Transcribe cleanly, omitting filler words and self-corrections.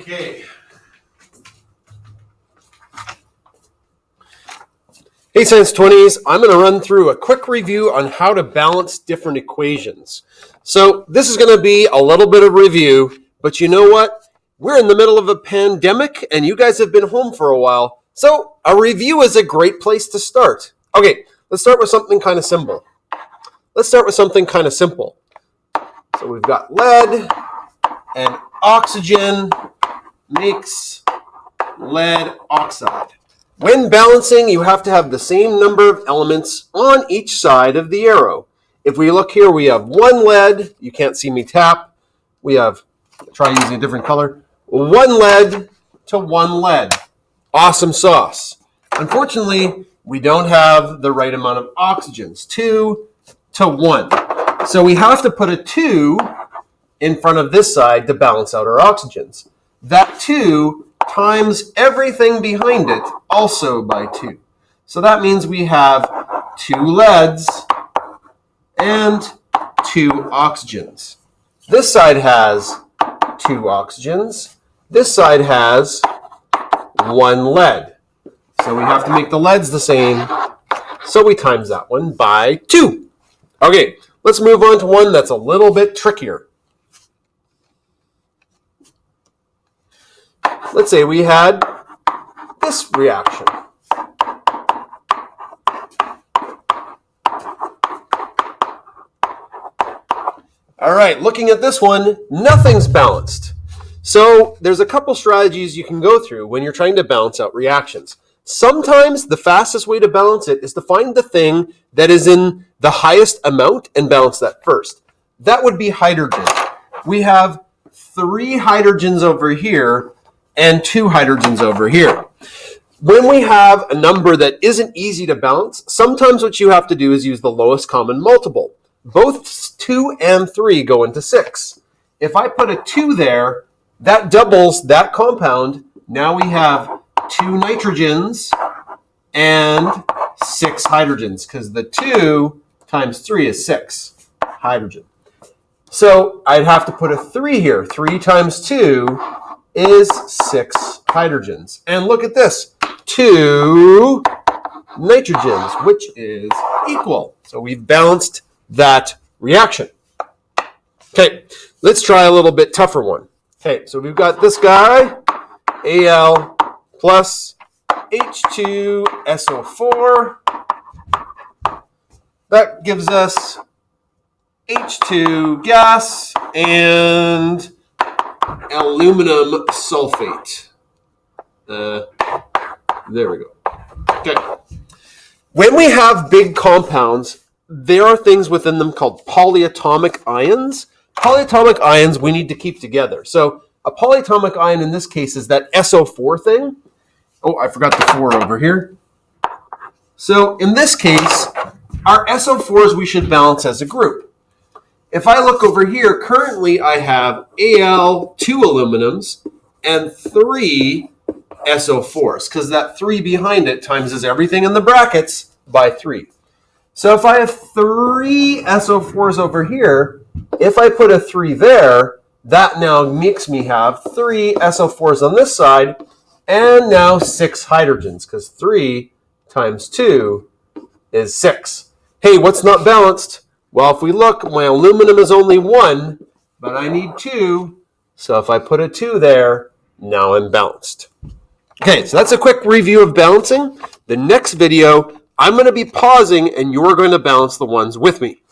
Okay. Hey Science 20s, I'm going to run through a quick review on how to balance different equations. So this is going to be a little bit of review, but you know what? We're in the middle of a pandemic and you guys have been home for a while, so a review is a great place to start. Okay, let's start with something kind of simple. So we've got lead and oxygen makes lead oxide. When balancing, you have to have the same number of elements on each side of the arrow. If we look here, we have one lead. You can't see me tap. We have, try using a different color, one lead to one lead. Awesome sauce. Unfortunately, we don't have the right amount of oxygens, 2 to 1. So we have to put a 2 in front of this side to balance out our oxygens. That 2 times everything behind it also by 2. So that means we have 2 leads and 2 oxygens. This side has 2 oxygens. This side has 1 lead. So we have to make the leads the same. So we times that one by 2. Okay, let's move on to one that's a little bit trickier. Let's say we had this reaction. All right, looking at this one, nothing's balanced. So there's a couple strategies you can go through when you're trying to balance out reactions. Sometimes the fastest way to balance it is to find the thing that is in the highest amount and balance that first. That would be hydrogen. We have 3 hydrogens over here and 2 hydrogens over here. When we have a number that isn't easy to balance, sometimes what you have to do is use the lowest common multiple. Both 2 and 3 go into 6. If I put a 2 there, that doubles that compound. Now we have 2 nitrogens and 6 hydrogens, because the 2 times 3 is 6 hydrogen. So I'd have to put a 3 here. 3 times 2 is 6 hydrogens. And look at this, 2 nitrogens, which is equal. So we've balanced that reaction. Okay, let's try a little bit tougher one. Okay, so we've got this guy, Al plus H2SO4. That gives us H2 gas and aluminum sulfate. There we go. Okay. When we have big compounds, there are things within them called polyatomic ions. Polyatomic ions we need to keep together. So a polyatomic ion in this case is that SO4 thing. Oh, I forgot the 4 over here. So in this case, our SO4s we should balance as a group. If I look over here, currently I have Al, 2 aluminums, and 3 SO4s, because that 3 behind it times everything in the brackets by 3. So if I have 3 SO4s over here, if I put a 3 there, that now makes me have 3 SO4s on this side, and now 6 hydrogens, because 3 times 2 is 6. Hey, what's not balanced? Well, if we look, my aluminum is only 1, but I need 2. So if I put a 2 there, now I'm balanced. Okay, so that's a quick review of balancing. The next video, I'm going to be pausing and you're going to balance the ones with me.